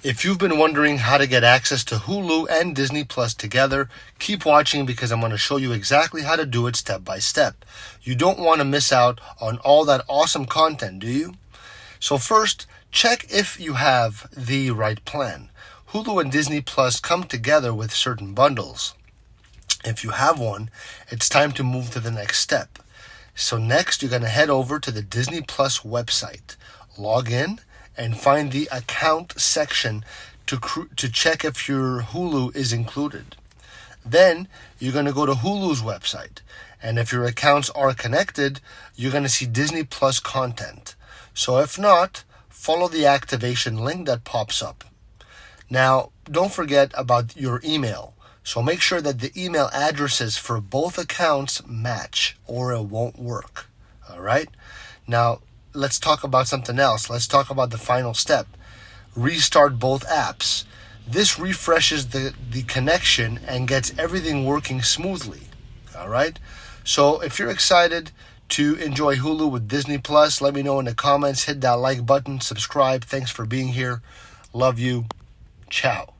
If you've been wondering how to get access to Hulu and Disney Plus together, keep watching because I'm going to show you exactly how to do it step by step. You don't want to miss out on all that awesome content, do you? So first, check if you have the right plan. Hulu and Disney Plus come together with certain bundles. If you have one, it's time to move to the next step. So next, you're going to head over to the Disney Plus website, log in, and find the account section to check if your Hulu is included. Then you're going to go to Hulu's website, and if your accounts are connected, you're going to see Disney Plus content. So if not, follow the activation link that pops up. Now, don't forget about your email. So make sure that the email addresses for both accounts match, or it won't work. All right? Now, let's talk about something else. Let's talk about the final step. Restart both apps. This refreshes the connection and gets everything working smoothly. All right? So if you're excited to enjoy Hulu with Disney Plus, let me know in the comments. Hit that like button, subscribe. Thanks for being here. Love you. Ciao.